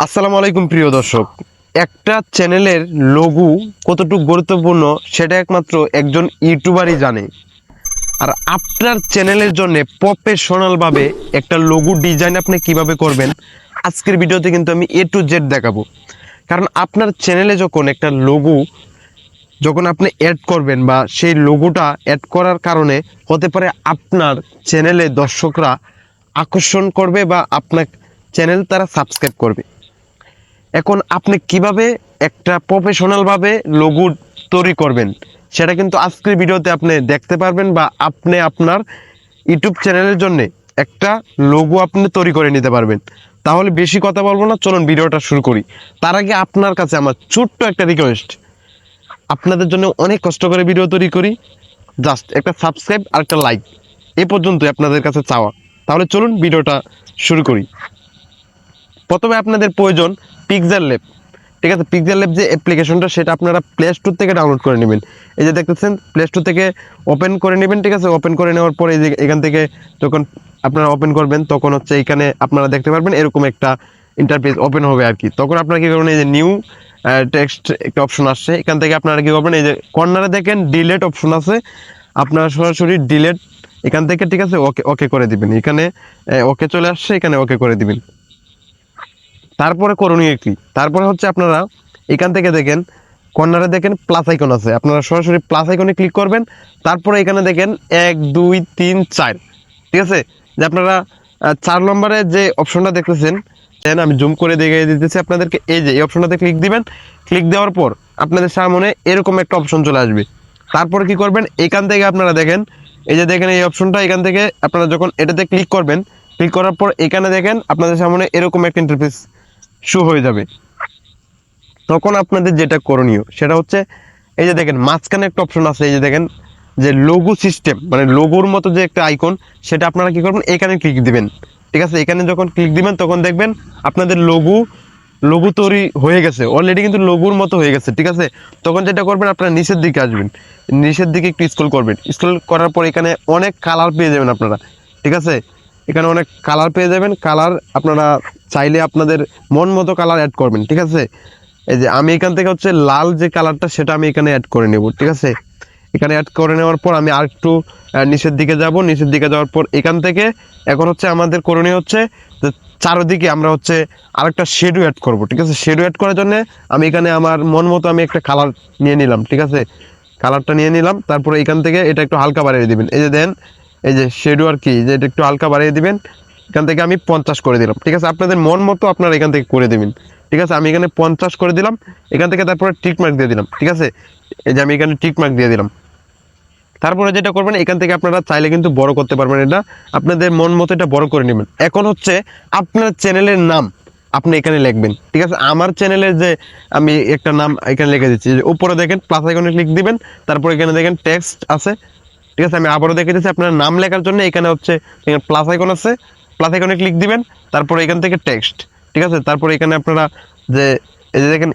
আসসালামু আলাইকুম প্রিয় দর্শক। একটা চ্যানেলের লোগো কতটুকু গুরুত্বপূর্ণ সেটা একমাত্র একজন ইউটিউবারই জানে। আর আপনার চ্যানেলের জন্য প্রফেশনালভাবে একটা লোগো ডিজাইন আপনি কিভাবে করবেন আজকের ভিডিওতে কিন্তু আমি এ টু জেড দেখাবো। কারণ আপনার চ্যানেলে যখন একটা লোগো যখন আপনি অ্যাড করবেন বা সেই লোগোটা অ্যাড করার কারণে হতে পারে আপনার চ্যানেলে দর্শকরা আকর্ষণ করবে বা আপনার চ্যানেল তারা সাবস্ক্রাইব করবে। এখন আপনি কিভাবে একটা প্রফেশনালভাবে লোগো তৈরি করবেন সেটা কিন্তু আজকের ভিডিওতে আপনি দেখতে পারবেন, বা আপনি আপনার ইউটিউব চ্যানেলের জন্য একটা লোগো আপনি তৈরি করে নিতে পারবেন। তাহলে বেশি কথা বলবো না, চলুন ভিডিওটা শুরু করি। তার আগে আপনার কাছে আমার ছোট্ট একটা রিকোয়েস্ট, আপনাদের জন্য অনেক কষ্ট করে ভিডিও তৈরি করি, জাস্ট একটা সাবস্ক্রাইব আর একটা লাইক, এ পর্যন্তই আপনাদের কাছে চাওয়া। তাহলে চলুন ভিডিওটা শুরু করি। প্রথমে আপনাদের প্রয়োজন পিক্সেল ল্যাব। ঠিক আছে, পিক্সেল ল্যাব যে অ্যাপ্লিকেশনটা সেটা আপনারা প্লে স্টোর থেকে ডাউনলোড করে নেবেন। এই যে দেখতেছেন প্লে স্টোর থেকে ওপেন করে নেবেন। ঠিক আছে, ওপেন করে নেওয়ার পরে এই যে এখান থেকে যখন আপনারা ওপেন করবেন তখন হচ্ছে এখানে আপনারা দেখতে পারবেন এরকম একটা ইন্টারফেস ওপেন হবে আর কি। তখন আপনারা কী করবেন, এই যে নিউ টেক্সট একটা অপশন আসছে, এখান থেকে আপনারা কী করবেন, এই যে কর্নারে দেখেন ডিলেট অপশন আছে, আপনারা সরাসরি ডিলেট এখান থেকে, ঠিক আছে, ওকে ওকে করে দিবেন। এখানে ওকে চলে আসছে, এখানে ওকে করে দিবেন। তারপরে করণীয় কি, তারপরে হচ্ছে আপনারা এখান থেকে দেখেন কর্নারে দেখেন প্লাস আইকন আছে, আপনারা সরাসরি প্লাস আইকনে ক্লিক করবেন। তারপরে এখানে দেখেন 1 2 3 4, ঠিক আছে, যে আপনারা 4 নম্বরে যে অপশনটা দেখতেছেন, আমি জুম করে দেখিয়ে দিতেছি আপনাদেরকে। এই যে এই অপশনটাতে ক্লিক দিবেন। ক্লিক দেওয়ার পর আপনাদের সামনে এরকম একটা অপশন চলে আসবে। তারপরে কি করবেন, এখান থেকে আপনারা দেখেন, এই যে দেখেন এই অপশনটা, এখান থেকে আপনারা যখন এটাতে ক্লিক করবেন, ক্লিক করার পর এখানে দেখেন আপনাদের সামনে এরকম একটা ইন্টারফেস শো হয়ে যাবে। তখন আপনাদের যেটা করণীয় সেটা হচ্ছে, এই যে দেখেন মাঝখানে একটা অপশন আছে, এই যে দেখেন যে লোগো সিস্টেম, মানে লোগোর মতো যে একটা আইকন, সেটা আপনারা কি করবেন, এখানে ক্লিক দিবেন। ঠিক আছে, এখানে যখন ক্লিক দিবেন তখন দেখবেন আপনাদের লোগো লোগো তৈরি হয়ে গেছে, অলরেডি কিন্তু লোগোর মতো হয়ে গেছে। ঠিক আছে, তখন যেটা করবেন, আপনারা নিচের দিকে আসবেন, নিচের দিকে একটু স্ক্রল করবেন। স্ক্রল করার পর এখানে অনেক কালার পেয়ে যাবেন আপনারা। ঠিক আছে, এখানে অনেক কালার পেয়ে যাবেন। কালার আপনারা চাইলে আপনাদের মন মতো কালার অ্যাড করবেন। ঠিক আছে, এই যে আমি এখান থেকে হচ্ছে লাল যে কালারটা সেটা আমি এখানে অ্যাড করে নেব। ঠিক আছে, এখানে অ্যাড করে নেওয়ার পর আমি আরেকটু নিচের দিকে যাব। নিচের দিকে যাওয়ার পর এখান থেকে এখন হচ্ছে আমাদের করণীয় হচ্ছে যে চারদিকে আমরা হচ্ছে আরেকটা শেডো অ্যাড করব। ঠিক আছে, শেডো অ্যাড করার জন্য আমি এখানে আমার মন মতো আমি একটা কালার নিয়ে নিলাম। ঠিক আছে, কালারটা নিয়ে নিলাম। তারপরে এখান থেকে এটা একটু হালকা বাড়িয়ে দিবেন। এই যে দেন এই যে শেডো আর কি, যে এটা একটু হালকা বাড়িয়ে দিবেন। এখান থেকে আমি 50 করে দিলাম। ঠিক আছে, আপনাদের মন মতো আপনারা এখান থেকে করে দেবেন। ঠিক আছে, আমি এখানে 50 করে দিলাম। এখান থেকে তারপরে টিক মার্ক দিয়ে দিলাম। ঠিক আছে, এই যে আমি এখানে টিক মার্ক দিয়ে দিলাম। তারপরে যেটা করবেন, এখান থেকে আপনারা চাইলে কিন্তু বড় করতে পারবেন, এটা আপনাদের মন মতো এটা বড় করে নেবেন। এখন হচ্ছে আপনার চ্যানেলের নাম আপনি এখানে লিখবেন। ঠিক আছে, আমার চ্যানেলের যে আমি একটা নাম এখানে লিখে দিচ্ছি, যে উপরে দেখেন প্লাস আইকনে ক্লিক দিবেন। তারপর এখানে দেখেন টেক্সট আছে। ঠিক আছে, আমি আবারও দেখে দিচ্ছি, আপনার নাম লেখার জন্য এখানে হচ্ছে প্লাস আইকন আছে, প্লাস আইকনে ক্লিক দিবেন। তারপর এখান থেকে টেক্সট। ঠিক আছে, তারপর এখানে আপনারা যে এই যে দেখেন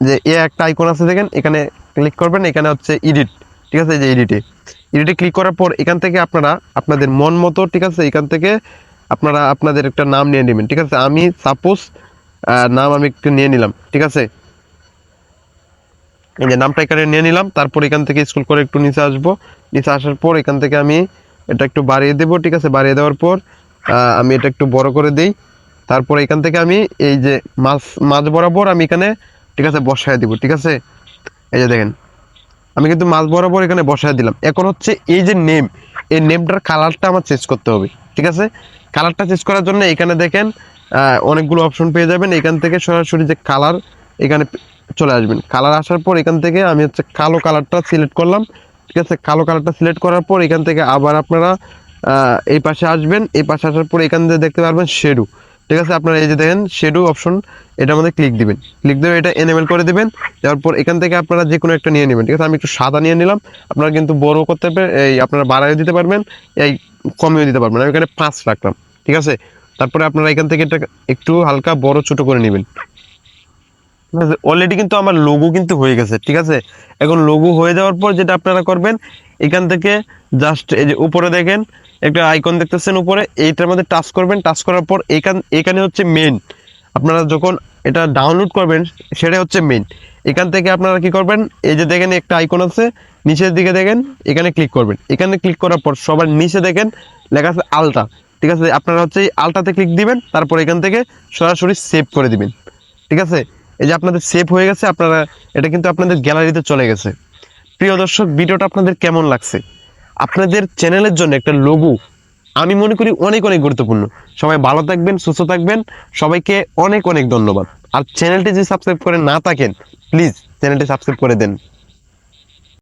যে একটা আইকন আছে, দেখেন এখানে ক্লিক করবেন। এখানে হচ্ছে এডিট। ঠিক আছে, এই যে এডিটে ক্লিক করার পর এখান থেকে আপনারা আপনাদের মন মতো, ঠিক আছে, এখান থেকে আপনারা আপনাদের একটা নাম নিয়ে নেবেন। ঠিক আছে, আমি সাপোজ নাম আমি একটু নিয়ে নিলাম। ঠিক আছে, এই যে নামটা এখানে নিয়ে নিলাম। তারপর এখান থেকে স্ক্রল করে একটু নিচে আসবো। নিচে আসার পর এখান থেকে আমি এটা একটু বাড়িয়ে দেবো। ঠিক আছে, বাড়িয়ে দেওয়ার পর আমি এটা একটু বড় করে দিই। তারপর এখান থেকে আমি এই যে মাঝ বরাবর আমি এখানে, ঠিক আছে, বসায় দিব। ঠিক আছে, এই যে দেখেন আমি কিন্তু মাঝ বরাবর এখানে বসায় দিলাম। এখন হচ্ছে এই যে নেম, এই নেমটার কালারটা আমার চেঞ্জ করতে হবে। ঠিক আছে, কালারটা চেঞ্জ করার জন্য এখানে দেখেন অনেকগুলো অপশন পেয়ে যাবেন। এখান থেকে সরাসরি যে কালার, এখানে চলে আসবেন। কালার আসার পর এখান থেকে আমি হচ্ছে কালো কালারটা সিলেক্ট করলাম। ঠিক আছে, কালো কালারটা সিলেক্ট করার পর এখান থেকে আবার আপনারা এই পাশে আসবেন। এই পাশে আসার পর এখান থেকে দেখতে পারবেন শেডো। ঠিক আছে, আপনারা এই যে দেখেন শেডো অপশন, এটার মধ্যে ক্লিক দিবেন। ক্লিক দিয়ে এটা এনেবল করে দিবেন। দেওয়ার পর এখান থেকে আপনারা যে কোনো একটা নিয়ে নেবেন। ঠিক আছে, আমি একটু সাদা নিয়ে নিলাম। আপনারা কিন্তু বড় করতে পারবেন, এই আপনারা বাড়াইও দিতে পারবেন, এই কমিয়ে দিতে পারবেন। আমি এখানে 5 রাখলাম। ঠিক আছে, তারপরে আপনারা এখান থেকে এটা একটু হালকা বড় ছোট করে নেবেন। অলরেডি কিন্তু আমার লোগো কিন্তু হয়ে গেছে। ঠিক আছে, এখন লোগো হয়ে যাওয়ার পর যেটা আপনারা করবেন, এখান থেকে জাস্ট এই যে উপরে দেখেন একটা আইকন দেখতেছেন উপরে, এইটার মধ্যে টাচ করবেন। টাচ করার পর এখানে হচ্ছে মেইন আপনারা যখন এটা ডাউনলোড করবেন সেটা হচ্ছে মেইন। এখান থেকে আপনারা কি করবেন, এই যে দেখেন একটা আইকন আছে নিচের দিকে, দেখেন এখানে ক্লিক করবেন। এখানে ক্লিক করার পর সবার নিচে দেখেন লেখা আছে আলটা, ঠিক আছে? আপনারা হচ্ছে এই আলটাতে ক্লিক দিবেন, তারপর এখান থেকে সরাসরি সেভ করে দিবেন, ঠিক আছে? এই যে আপনাদের সেভ হয়ে গেছে, আপনারা এটা কিন্তু আপনাদের গ্যালারিতে চলে গেছে। প্রিয় দর্শক, ভিডিওটা আপনাদের কেমন লাগছে? আপনাদের চ্যানেলের জন্য একটা লোগো আমি মনে করি অনেক অনেক গুরুত্বপূর্ণ। সবাই ভালো থাকবেন, সুস্থ থাকবেন, সবাইকে অনেক অনেক ধন্যবাদ। আর চ্যানেলটি যদি সাবস্ক্রাইব করে না থাকেন প্লিজ চ্যানেলটি সাবস্ক্রাইব করে দেন।